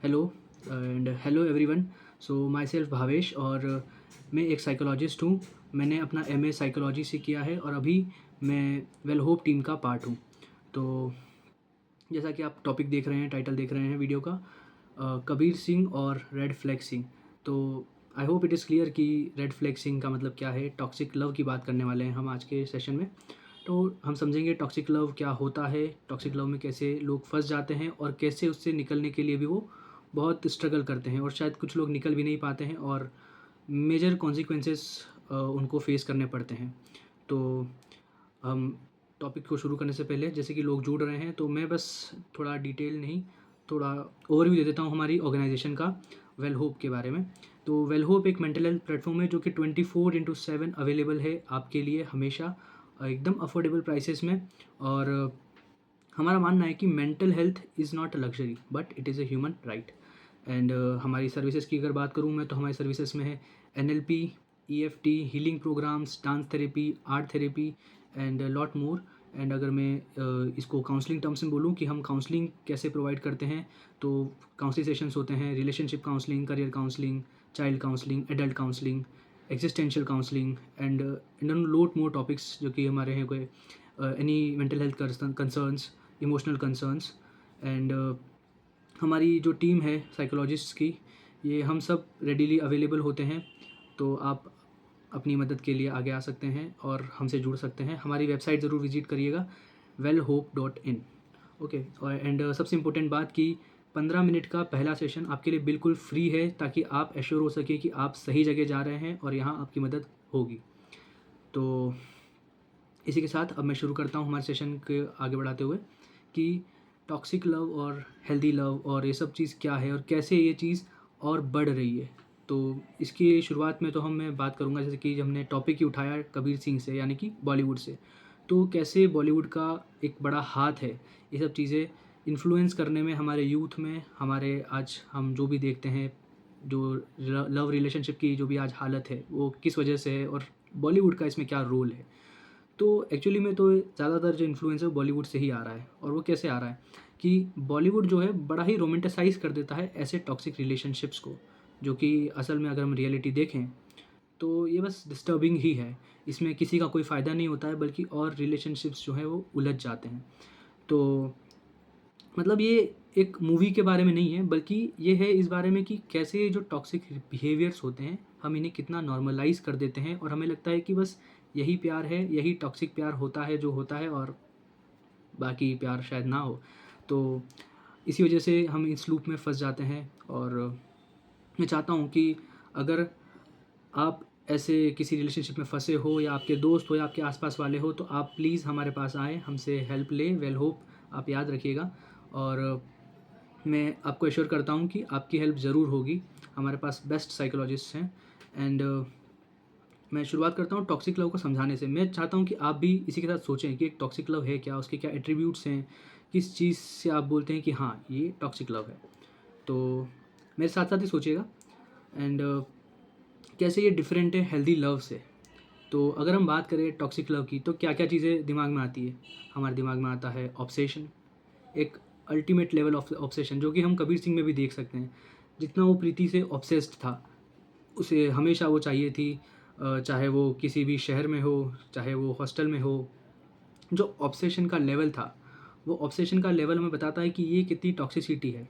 Hello and hello everyone. So my self Bhavesh और मैं एक साइकोलॉजिस्ट हूँ। मैंने अपना एमए साइकोलॉजी से किया है और अभी मैं वेल होप टीम का पार्ट हूँ। तो जैसा कि आप टॉपिक देख रहे हैं, टाइटल देख रहे हैं वीडियो का, कबीर सिंह और रेड फ्लैग सिंह। तो I hope it is clear कि रेड फ्लैग सिंह का मतलब क्या है। टॉक्सिक लव की बात करने वाले हैं हम आज के सेशन में। तो हम समझेंगे टॉक्सिक लव क्या होता है, टॉक्सिक लव में कैसे लोग फंस जाते हैं और कैसे उससे निकलने के लिए भी वो बहुत स्ट्रगल करते हैं और शायद कुछ लोग निकल भी नहीं पाते हैं और मेजर कॉन्सिक्वेंसेस उनको फेस करने पड़ते हैं। तो हम टॉपिक को शुरू करने से पहले, जैसे कि लोग जुड़ रहे हैं, तो मैं बस थोड़ा डिटेल नहीं, थोड़ा ओवरव्यू दे देता हूँ हमारी ऑर्गेनाइजेशन का, वेल होप के बारे में। तो वेल होप एक मेंटल हेल्थ प्लेटफॉर्म है जो कि 24/7 अवेलेबल है आपके लिए, हमेशा एकदम अफोर्डेबल प्राइसेस में। और हमारा मानना है कि mental health is not a luxury but it is a human right. And हमारी सर्विसेज की अगर बात करूँ मैं, तो हमारी सर्विसेज में है NLP, EFT, healing programmes, dance therapy, art therapy and lot more. And अगर मैं इसको काउंसलिंग टर्म्स में बोलूँ कि हम काउंसलिंग कैसे प्रोवाइड करते हैं, तो काउंसलिंग सेशंस होते हैं, relationship counselling, career counselling, child counselling, adult counselling, existential counselling and lot more topics जो कि हमारे हैं कोई any mental health concerns, emotional concerns. And हमारी जो टीम है साइकोलॉजिस्ट्स की, ये हम सब रेडीली अवेलेबल होते हैं। तो आप अपनी मदद के लिए आगे आ सकते हैं और हमसे जुड़ सकते हैं। हमारी वेबसाइट ज़रूर विजिट करिएगा, wellhope.in। ओके। और एंड सबसे इम्पोर्टेंट बात कि 15 मिनट का पहला सेशन आपके लिए बिल्कुल फ्री है, ताकि आप एश्योर हो सके कि आप सही जगह जा रहे हैं और यहाँ आपकी मदद होगी। तो इसी के साथ अब मैं शुरू करता हूँ हमारे सेशन के आगे बढ़ाते हुए कि टॉक्सिक लव और हेल्दी लव और ये सब चीज़ क्या है और कैसे ये चीज़ और बढ़ रही है। तो इसकी शुरुआत में तो मैं बात करूँगा, जैसे कि हमने टॉपिक ही उठाया कबीर सिंह से, यानी कि बॉलीवुड से। तो कैसे बॉलीवुड का एक बड़ा हाथ है ये सब चीज़ें इन्फ्लुएंस करने में हमारे यूथ में, हमारे आज हम जो भी देखते हैं, जो लव रिलेशनशिप की जो भी आज हालत है वो किस वजह से है और बॉलीवुड का इसमें क्या रोल है। तो एक्चुअली में तो ज़्यादातर जो इन्फ्लुएंस है वो बॉलीवुड से ही आ रहा है। और वो कैसे आ रहा है कि बॉलीवुड जो है बड़ा ही रोमांटिसाइज़ कर देता है ऐसे टॉक्सिक रिलेशनशिप्स को, जो कि असल में अगर हम रियलिटी देखें तो ये बस डिस्टर्बिंग ही है। इसमें किसी का कोई फ़ायदा नहीं होता है, बल्कि और रिलेशनशिप्स जो हैं वो उलझ जाते हैं। तो मतलब ये एक मूवी के बारे में नहीं है, बल्कि ये है इस बारे में कि कैसे जो टॉक्सिक बिहेवियर्स होते हैं हम इन्हें कितना नॉर्मलाइज़ कर देते हैं और हमें लगता है कि बस यही प्यार है, यही टॉक्सिक प्यार होता है जो होता है, और बाकी प्यार शायद ना हो। तो इसी वजह से हम इस लूप में फंस जाते हैं। और मैं चाहता हूँ कि अगर आप ऐसे किसी रिलेशनशिप में फंसे हो, या आपके दोस्त हो, या आपके आसपास वाले हो, तो आप प्लीज़ हमारे पास आएँ, हमसे हेल्प लें। वेल होप आप याद रखिएगा। और मैं आपको एश्योर करता हूँ कि आपकी हेल्प ज़रूर होगी। हमारे पास बेस्ट साइकोलॉजिस्ट हैं। एंड मैं शुरुआत करता हूँ टॉक्सिक लव को समझाने से। मैं चाहता हूँ कि आप भी इसी के साथ सोचें कि एक टॉक्सिक लव है क्या, उसके क्या एट्रीब्यूट्स हैं, किस चीज़ से आप बोलते हैं कि हाँ ये टॉक्सिक लव है। तो मेरे साथ साथ ही सोचिएगा। एंड कैसे ये डिफरेंट है हेल्दी लव से। तो अगर हम बात करें टॉक्सिक लव की, तो क्या क्या चीज़ें दिमाग में आती है। हमारे दिमाग में आता है ऑब्सेशन, एक अल्टीमेट लेवल ऑफ ऑब्सेशन, जो कि हम कबीर सिंह में भी देख सकते हैं। जितना वो प्रीति से ऑब्सेस्ड था, उसे हमेशा वो चाहिए थी, चाहे वो किसी भी शहर में हो, चाहे वो हॉस्टल में हो। जो ऑब्सेशन का लेवल था, वो ऑब्सेशन का लेवल हमें बताता है कि ये कितनी टॉक्सिसिटी है।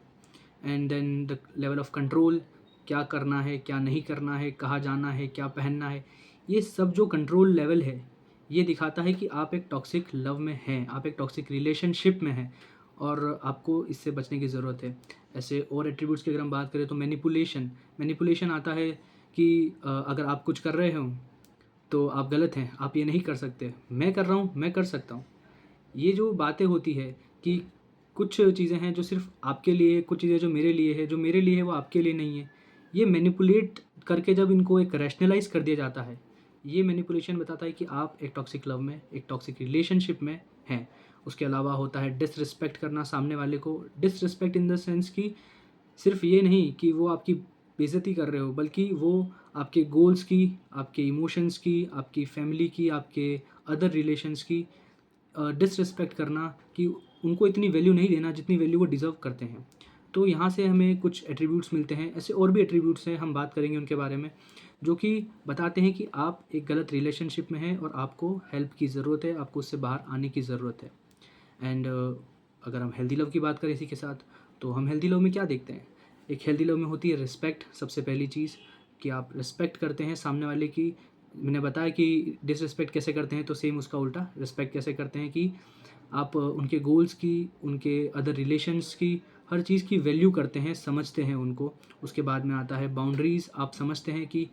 And then the level of control, क्या करना है, क्या नहीं करना है, कहाँ जाना है, क्या पहनना है, ये सब जो कंट्रोल लेवल है, ये दिखाता है कि आप एक टॉक्सिक लव में हैं, आप एक टॉक्सिक रिलेशनशिप में हैं और आपको इससे बचने की ज़रूरत है। ऐसे और एट्रीब्यूट्स की अगर हम बात करें, तो मैनिपुलेशन, मैनिपुलेशन आता है कि अगर आप कुछ कर रहे हो तो आप गलत हैं, आप ये नहीं कर सकते, मैं कर रहा हूँ, मैं कर सकता हूँ। ये जो बातें होती है कि कुछ चीज़ें हैं जो सिर्फ़ आपके लिए, कुछ चीज़ें जो मेरे लिए है, जो मेरे लिए है वो आपके लिए नहीं है। ये मैनिपुलेट करके जब इनको एक रैशनलाइज़ कर दिया जाता है, ये मैनिपुलेशन बताता है कि आप एक टॉक्सिक लव में, एक टॉक्सिक रिलेशनशिप में हैं। उसके अलावा होता है डिसरिस्पेक्ट करना सामने वाले को। डिसरिस्पेक्ट इन द सेंस कि सिर्फ़ ये नहीं कि वो आपकी बेइज़्ज़ती कर रहे हो, बल्कि वो आपके गोल्स की, आपके इमोशंस की, आपकी फैमिली की, आपके अदर रिलेशंस की डिसरिस्पेक्ट करना, कि उनको इतनी वैल्यू नहीं देना जितनी वैल्यू वो डिज़र्व करते हैं। तो यहाँ से हमें कुछ एट्रीब्यूट्स मिलते हैं। ऐसे और भी एट्रीब्यूट्स हैं, हम बात करेंगे उनके बारे में, जो कि बताते हैं कि आप एक गलत रिलेशनशिप में हैं और आपको हेल्प की ज़रूरत है, आपको उससे बाहर आने की ज़रूरत है। एंड अगर हम हेल्दी लव की बात करें इसी के साथ, तो हम हेल्दी लव में क्या देखते हैं? एक हेल्दी लव में होती है रिस्पेक्ट, सबसे पहली चीज़ कि आप रिस्पेक्ट करते हैं सामने वाले की। मैंने बताया कि डिसरिस्पेक्ट कैसे करते हैं, तो सेम उसका उल्टा रिस्पेक्ट कैसे करते हैं कि आप उनके गोल्स की, उनके अदर रिलेशंस की, हर चीज़ की वैल्यू करते हैं, समझते हैं उनको। उसके बाद में आता है बाउंड्रीज़। आप समझते हैं कि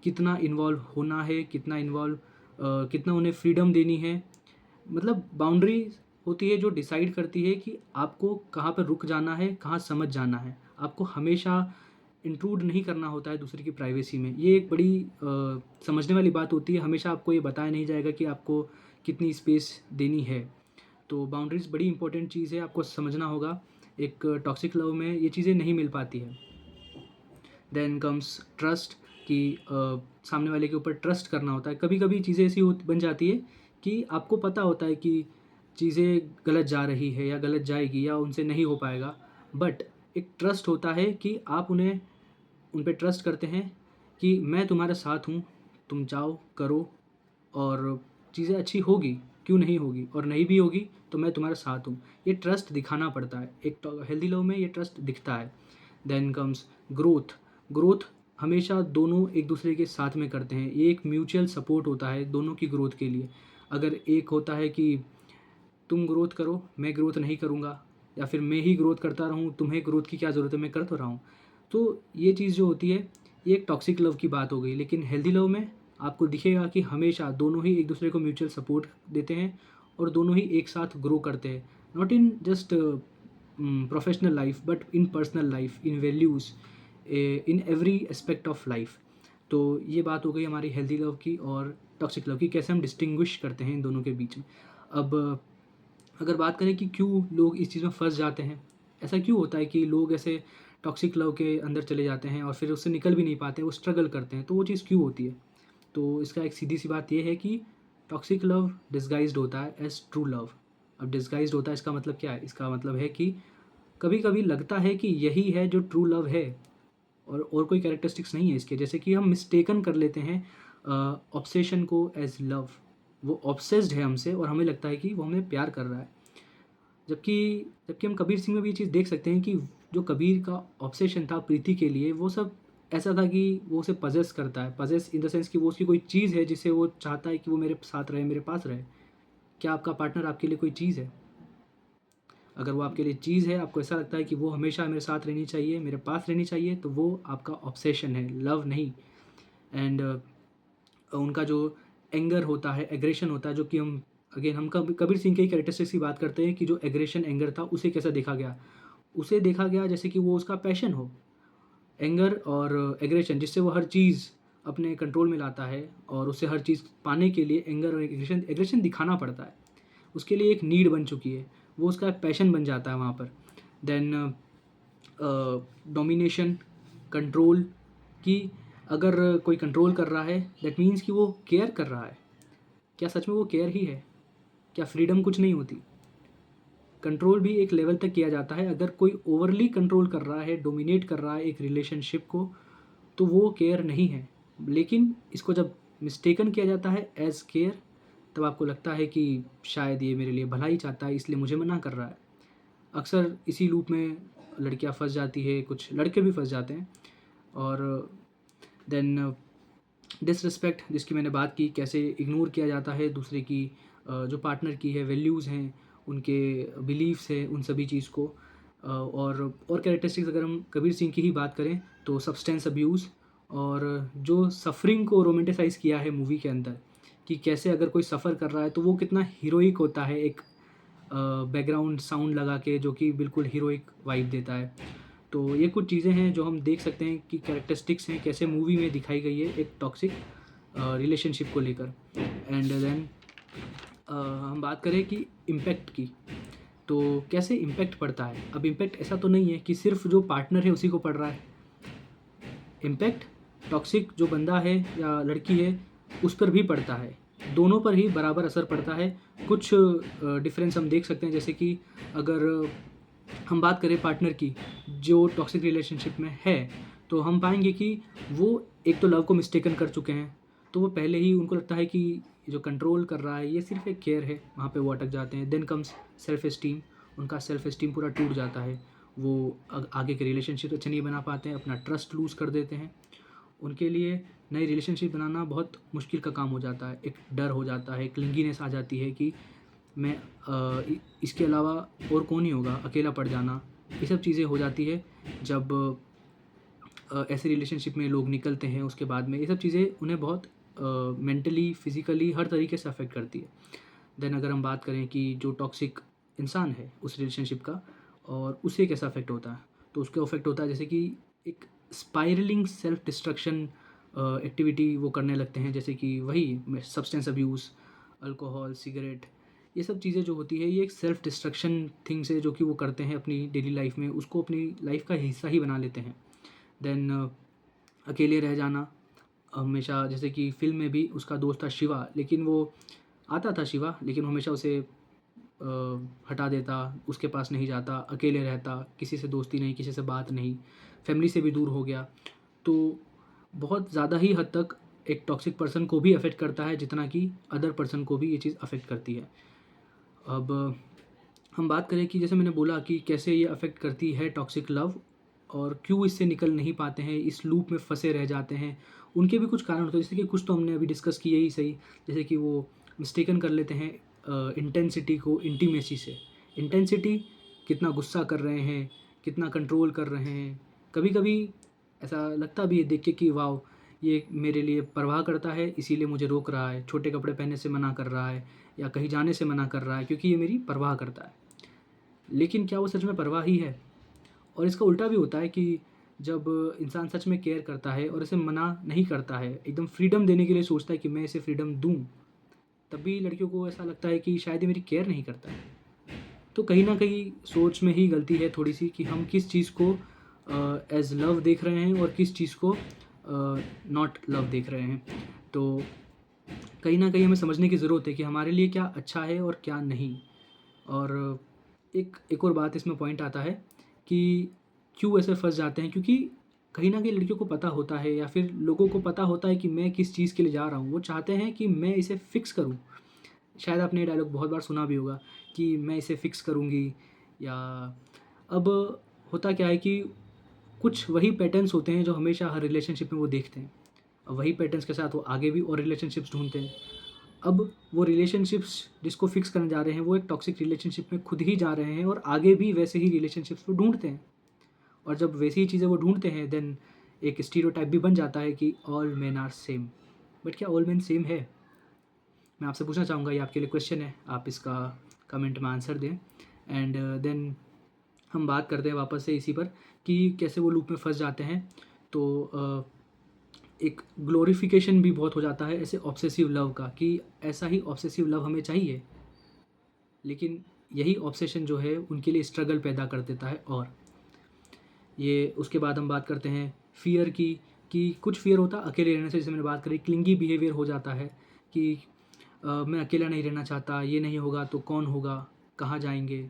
कितना इन्वॉल्व होना है, कितना उन्हें फ्रीडम देनी है। मतलब बाउंड्री होती है जो डिसाइड करती है कि आपको कहाँ पर रुक जाना है, कहाँ समझ जाना है। आपको हमेशा इंट्रूड नहीं करना होता है दूसरे की प्राइवेसी में। ये एक बड़ी समझने वाली बात होती है। हमेशा आपको ये बताया नहीं जाएगा कि आपको कितनी स्पेस देनी है। तो बाउंड्रीज़ बड़ी इंपॉर्टेंट चीज़ है, आपको समझना होगा। एक टॉक्सिक लव में ये चीज़ें नहीं मिल पाती है। देन कम्स ट्रस्ट कि सामने वाले के ऊपर ट्रस्ट करना होता है। कभी कभी चीज़ें ऐसी बन जाती है कि आपको पता होता है कि चीज़ें गलत जा रही है या गलत जाएगी या उनसे नहीं हो पाएगा, बट एक ट्रस्ट होता है कि आप उन पे ट्रस्ट करते हैं कि मैं तुम्हारे साथ हूँ, तुम जाओ करो और चीज़ें अच्छी होगी, क्यों नहीं होगी, और नहीं भी होगी तो मैं तुम्हारे साथ हूँ। ये ट्रस्ट दिखाना पड़ता है, एक हेल्दी लव में ये ट्रस्ट दिखता है। Then comes growth. ग्रोथ हमेशा दोनों एक दूसरे के साथ में करते हैं। ये एक म्यूचुअल सपोर्ट होता है दोनों की ग्रोथ के लिए। अगर एक होता है कि तुम ग्रोथ करो, मैं ग्रोथ नहीं करूँगा, या फिर मैं ही ग्रोथ करता रहूँ, तुम्हें ग्रोथ की क्या ज़रूरत है, मैं कर तो रहा हूँ, तो ये चीज़ जो होती है ये एक टॉक्सिक लव की बात हो गई। लेकिन हेल्दी लव में आपको दिखेगा कि हमेशा दोनों ही एक दूसरे को म्यूचुअल सपोर्ट देते हैं और दोनों ही एक साथ ग्रो करते हैं। Not in just professional life but in personal life, in values, in every aspect of life. तो ये बात हो गई हमारी हेल्दी लव की और टॉक्सिक लव की, कैसे हम डिस्टिंग्विश करते हैं इन दोनों के बीच में। अब अगर बात करें कि क्यों लोग इस चीज़ में फंस जाते हैं, ऐसा क्यों होता है कि लोग ऐसे टॉक्सिक लव के अंदर चले जाते हैं और फिर उससे निकल भी नहीं पाते, वो स्ट्रगल करते हैं, तो वो चीज़ क्यों होती है? तो इसका एक सीधी सी बात ये है कि टॉक्सिक लव डिस्गाइज्ड होता है एज ट्रू लव। अब डिस्गाइज्ड होता है, इसका मतलब क्या है? इसका मतलब है कि कभी कभी लगता है कि यही है जो ट्रू लव है और कोई कैरेक्टरिस्टिक्स नहीं है इसके। जैसे कि हम मिस्टेकन कर लेते हैं ऑब्सेशन को एज लव। वो ऑब्सेस्ड है हमसे और हमें लगता है कि वो हमें प्यार कर रहा है। जबकि जबकि हम कबीर सिंह में भी ये चीज़ देख सकते हैं कि जो कबीर का ऑब्सेशन था प्रीति के लिए, वो सब ऐसा था कि वो उसे पजेस करता है। पजेस इन द सेंस कि वो उसकी कोई चीज़ है जिसे वो चाहता है कि वो मेरे साथ रहे, मेरे पास रहे। क्या आपका पार्टनर आपके लिए कोई चीज़ है? अगर वो आपके लिए चीज़ है, आपको ऐसा लगता है कि वो हमेशा मेरे साथ रहनी चाहिए, मेरे पास रहनी चाहिए, तो वो आपका ऑब्सेशन है, लव नहीं। एंड उनका जो एंगर होता है, एग्रेशन होता है, जो कि हम कबीर सिंह के ही कैरेक्टरिस्टिक्स की बात करते हैं कि जो एग्रेशन, एंगर था, उसे कैसा देखा गया? उसे देखा गया जैसे कि वो उसका पैशन हो। एंगर और एग्रेशन, जिससे वो हर चीज़ अपने कंट्रोल में लाता है और उसे हर चीज़ पाने के लिए एंगर और एग्रेशन एग्रेशन दिखाना पड़ता है। उसके लिए एक नीड बन चुकी है, वो उसका पैशन बन जाता है वहाँ पर। देन डोमिनेशन, कंट्रोल, कि अगर कोई कंट्रोल कर रहा है दैट मीन्स कि वो केयर कर रहा है। क्या सच में वो केयर ही है? क्या फ्रीडम कुछ नहीं होती? कंट्रोल भी एक लेवल तक किया जाता है। अगर कोई ओवरली कंट्रोल कर रहा है, डोमिनेट कर रहा है एक रिलेशनशिप को, तो वो केयर नहीं है। लेकिन इसको जब मिस्टेकन किया जाता है एज केयर, तब आपको लगता है कि शायद ये मेरे लिए भला ही चाहता है, इसलिए मुझे मना कर रहा है। अक्सर इसी लूप में लड़कियां फंस जाती है, कुछ लड़के भी फंस जाते हैं। और देन डिसरिस्पेक्ट, जिसकी मैंने बात की, कैसे इग्नोर किया जाता है दूसरे की जो पार्टनर की है वैल्यूज़ हैं, उनके बिलीव्स हैं, उन सभी चीज़ को। और कैरेक्टरिस्टिक्स अगर हम कबीर सिंह की ही बात करें तो सब्सटेंस अब्यूज़, और जो सफरिंग को रोमांटिसाइज़ किया है मूवी के अंदर, कि कैसे अगर कोई सफ़र कर रहा है तो वो कितना हीरोइक होता है, एक बैकग्राउंड साउंड लगा के, जो कि बिल्कुल हीरोइक वाइब देता है। तो ये कुछ चीज़ें हैं जो हम देख सकते हैं कि कैरेक्टरिस्टिक्स हैं, कैसे मूवी में दिखाई गई है एक टॉक्सिक रिलेशनशिप को लेकर। एंड देन हम बात करें कि इम्पैक्ट की, तो कैसे इम्पैक्ट पड़ता है। अब इम्पैक्ट ऐसा तो नहीं है कि सिर्फ जो पार्टनर है उसी को पड़ रहा है। इम्पैक्ट टॉक्सिक जो बंदा है या लड़की है उस पर भी पड़ता है, दोनों पर ही बराबर असर पड़ता है। कुछ डिफरेंस हम देख सकते हैं, जैसे कि अगर हम बात करें पार्टनर की जो टॉक्सिक रिलेशनशिप में है, तो हम पाएंगे कि वो एक तो लव को मिस्टेकन कर चुके हैं। तो वो पहले ही उनको लगता है कि जो कंट्रोल कर रहा है ये सिर्फ एक केयर है, वहाँ पे वो अटक जाते हैं। देन कम्स सेल्फ एस्टीम, उनका सेल्फ एस्टीम पूरा टूट जाता है। वो आगे के रिलेशनशिप अच्छे नहीं बना पाते हैं, अपना ट्रस्ट लूज़ कर देते हैं। उनके लिए नई रिलेशनशिप बनाना बहुत मुश्किल का काम हो जाता है। एक डर हो जाता है, क्लिंगीनेस आ जाती है कि मैं इसके अलावा और कौन ही होगा, अकेला पड़ जाना, ये सब चीज़ें हो जाती है जब ऐसे रिलेशनशिप में लोग निकलते हैं। उसके बाद में ये सब चीज़ें उन्हें बहुत मेंटली, फिज़िकली हर तरीके से अफेक्ट करती है। देन अगर हम बात करें कि जो टॉक्सिक इंसान है उस रिलेशनशिप का और उसे कैसा अफेक्ट होता है, तो उसका अफेक्ट होता है जैसे कि एक स्पाइरलिंग सेल्फ डिस्ट्रक्शन एक्टिविटी वो करने लगते हैं, जैसे कि वही सब्सटेंस अब्यूज़, अल्कोहल, सिगरेट, ये सब चीज़ें जो होती है ये एक सेल्फ डिस्ट्रक्शन थिंग्स है जो कि वो करते हैं अपनी डेली लाइफ में, उसको अपनी लाइफ का हिस्सा ही बना लेते हैं। देन अकेले रह जाना हमेशा, जैसे कि फ़िल्म में भी उसका दोस्त था शिवा, लेकिन वो आता था शिवा, लेकिन वो हमेशा उसे हटा देता, उसके पास नहीं जाता, अकेले रहता, किसी से दोस्ती नहीं, किसी से बात नहीं, फैमिली से भी दूर हो गया। तो बहुत ज़्यादा ही हद तक एक टॉक्सिक पर्सन को भी अफेक्ट करता है जितना कि अदर पर्सन को भी ये चीज़ अफेक्ट करती है। अब हम बात करें कि जैसे मैंने बोला कि कैसे ये अफेक्ट करती है टॉक्सिक लव और क्यों इससे निकल नहीं पाते हैं, इस लूप में फंसे रह जाते हैं। उनके भी कुछ कारण होते हैं, जैसे कि कुछ तो हमने अभी डिस्कस किए ही सही, जैसे कि वो मिस्टेकन कर लेते हैं इंटेंसिटी को इंटीमेसी से। इंटेंसिटी, कितना गुस्सा कर रहे हैं, कितना कंट्रोल कर रहे हैं। कभी कभी ऐसा लगता भी है देख के कि वाह, ये मेरे लिए परवाह करता है, इसीलिए मुझे रोक रहा है, छोटे कपड़े पहनने से मना कर रहा है या कहीं जाने से मना कर रहा है क्योंकि ये मेरी परवाह करता है। लेकिन क्या वो सच में परवाह ही है? और इसका उल्टा भी होता है कि जब इंसान सच में केयर करता है और इसे मना नहीं करता है, एकदम फ्रीडम देने के लिए सोचता है कि मैं इसे फ्रीडम दूँ, तब भी लड़कियों को ऐसा लगता है कि शायद ये मेरी केयर नहीं करता है। तो कहीं न कहीं सोच में ही गलती है थोड़ी-सी कि हम किस चीज़ को एज़ लव देख रहे हैं और किस चीज़ को नॉट लव देख रहे हैं। तो कहीं न कहीं हमें समझने की ज़रूरत है कि हमारे लिए क्या अच्छा है और क्या नहीं। और एक और बात इसमें पॉइंट आता है कि क्यों ऐसे फँस जाते हैं, क्योंकि कहीं न कहीं लड़कियों को पता होता है या फिर लोगों को पता होता है कि मैं किस चीज़ के लिए जा रहा हूँ। वो चाहते हैं कि मैं इसे फ़िक्स करूँ। शायद आपने ये डायलॉग बहुत बार सुना भी होगा कि मैं इसे फ़िक्स करूँगी, या अब होता क्या है कि कुछ वही पैटर्न्स होते हैं जो हमेशा हर रिलेशनशिप में वो देखते हैं। वही पैटर्न्स के साथ वो आगे भी और रिलेशनशिप्स ढूँढते हैं। अब वो रिलेशनशिप्स जिसको फ़िक्स करने जा रहे हैं वो एक टॉक्सिक रिलेशनशिप में खुद ही जा रहे हैं और आगे भी वैसे ही रिलेशनशिप्स वो ढूँढते हैं। और जब वैसी ही चीज़ें वो ढूँढते हैं, देन एक स्टीरियोटाइप भी बन जाता है कि all men are same. But क्या ऑल मेन सेम है? मैं आपसे पूछना चाहूँगा, ये आपके लिए क्वेश्चन है, आप इसका कमेंट में आंसर दें। एंड देन हम बात करते हैं वापस से इसी पर कि कैसे वो लूप में फँस जाते हैं। तो एक ग्लोरिफिकेशन भी बहुत हो जाता है ऐसे ऑब्सेसिव लव का कि ऐसा ही ऑब्सेसिव लव हमें चाहिए, लेकिन यही ऑब्सेशन जो है उनके लिए स्ट्रगल पैदा कर देता है। और ये उसके बाद हम बात करते हैं फ़ियर की, कि कुछ फ़ियर होता है अकेले रहने से, जैसे मैंने बात करी क्लिंगी बिहेवियर हो जाता है कि मैं अकेला नहीं रहना चाहता, ये नहीं होगा तो कौन होगा, कहाँ जाएंगे।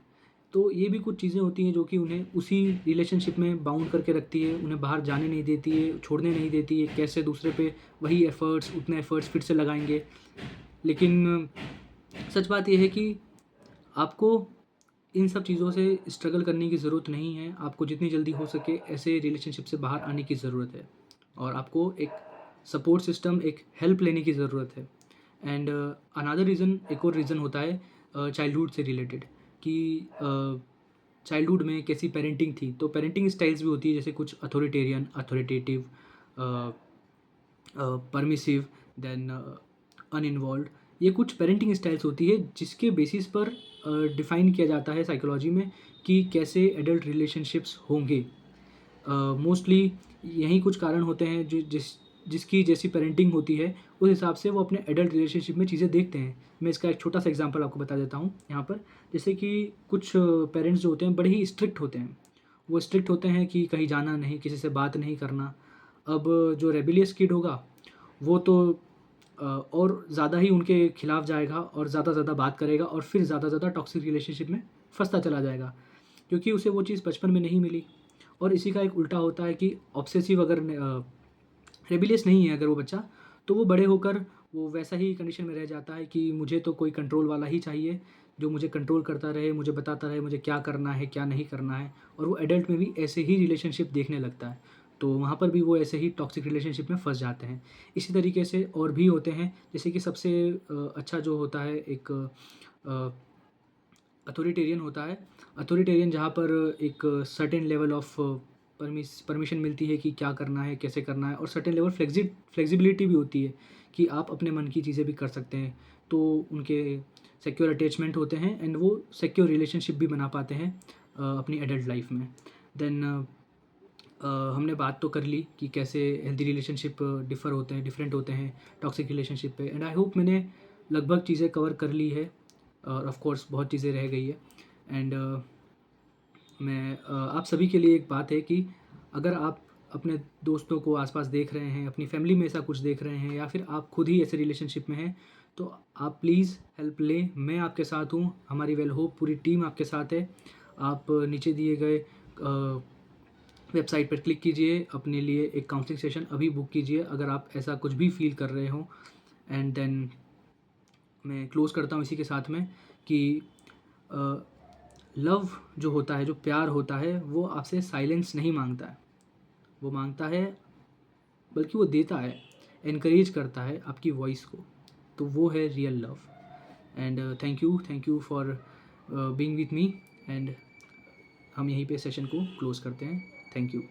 तो ये भी कुछ चीज़ें होती हैं जो कि उन्हें उसी रिलेशनशिप में बाउंड करके रखती है, उन्हें बाहर जाने नहीं देती है, छोड़ने नहीं देती है। कैसे दूसरे पे वही एफ़र्ट्स, उतने एफ़र्ट्स फिर से लगाएंगे। लेकिन सच बात ये है कि आपको इन सब चीज़ों से स्ट्रगल करने की ज़रूरत नहीं है। आपको जितनी जल्दी हो सके ऐसे रिलेशनशिप से बाहर आने की ज़रूरत है और आपको एक सपोर्ट सिस्टम, एक हेल्प लेने की ज़रूरत है। एंड अनदर रीज़न, एक और रीज़न होता है चाइल्डहुड से रिलेटेड कि चाइल्डहुड में कैसी पेरेंटिंग थी। तो पेरेंटिंग स्टाइल्स भी होती है, जैसे कुछ अथॉरिटेरियन, अथॉरिटेटिव, परमिसिव, देन अनइन्वॉल्व्ड। ये कुछ पेरेंटिंग स्टाइल्स होती है जिसके बेसिस पर डिफ़ाइन किया जाता है साइकोलॉजी में कि कैसे एडल्ट रिलेशनशिप्स होंगे। मोस्टली यही कुछ कारण होते हैं जो जिसकी जैसी पेरेंटिंग होती है उस हिसाब से वो अपने एडल्ट रिलेशनशिप में चीज़ें देखते हैं। मैं इसका एक छोटा सा एग्जांपल आपको बता देता हूँ यहाँ पर। जैसे कि कुछ पेरेंट्स जो होते हैं बड़े ही स्ट्रिक्ट होते हैं। वो स्ट्रिक्ट होते हैं कि कहीं जाना नहीं, किसी से बात नहीं करना। अब जो रेबेलियस किड होगा वो तो और ज़्यादा ही उनके खिलाफ जाएगा और ज़्यादा बात करेगा और फिर ज़्यादा टॉक्सिक रिलेशनशिप में फंसता चला जाएगा। क्योंकि उसे वो चीज़ बचपन में नहीं मिली। और इसी का एक उल्टा होता है कि ऑब्सेसिव अगर रेबिलियस नहीं है अगर वो बच्चा, तो वो बड़े होकर वो वैसा ही कंडीशन में रह जाता है कि मुझे तो कोई कंट्रोल वाला ही चाहिए, जो मुझे कंट्रोल करता रहे, मुझे बताता रहे मुझे क्या करना है, क्या नहीं करना है। और वो एडल्ट में भी ऐसे ही रिलेशनशिप देखने लगता है। तो वहाँ पर भी वो ऐसे ही टॉक्सिक रिलेशनशिप में फँस जाते हैं। इसी तरीके से और भी होते हैं, जैसे कि सबसे अच्छा जो होता है एक अथॉरिटेरियन होता है। अथॉरिटेरियन जहाँ पर एक सर्टेन लेवल ऑफ परमिशन मिलती है कि क्या करना है, कैसे करना है, और सर्टेन लेवल फ्लेक्सिबिलिटी भी होती है कि आप अपने मन की चीज़ें भी कर सकते हैं। तो उनके सिक्योर अटैचमेंट होते हैं एंड वो सिक्योर रिलेशनशिप भी बना पाते हैं अपनी एडल्ट लाइफ में। देन हमने बात तो कर ली कि कैसे हेल्दी रिलेशनशिप डिफरेंट होते हैं टॉक्सिक रिलेशनशिप पे, एंड आई होप मैंने लगभग चीज़ें कवर कर ली है, और ऑफ कोर्स बहुत चीज़ें रह गई है। एंड मैं आप सभी के लिए एक बात है कि अगर आप अपने दोस्तों को आसपास देख रहे हैं, अपनी फैमिली में ऐसा कुछ देख रहे हैं, या फिर आप खुद ही ऐसे रिलेशनशिप में हैं, तो आप प्लीज़ हेल्प लें। मैं आपके साथ हूँ, हमारी वेल होप पूरी टीम आपके साथ है। आप नीचे दिए गए वेबसाइट पर क्लिक कीजिए, अपने लिए एक काउंसलिंग सेशन अभी बुक कीजिए अगर आप ऐसा कुछ भी फील कर रहे हो। एंड देन मैं क्लोज़ करता हूँ इसी के साथ में कि लव जो होता है, जो प्यार होता है, वो आपसे साइलेंस नहीं मांगता है, वो मांगता है, बल्कि वो देता है, एनकरेज करता है आपकी वॉइस को। तो वो है real love. And thank you for being with me. And हम यहीं पे सेशन को क्लोज़ करते हैं। Thank you.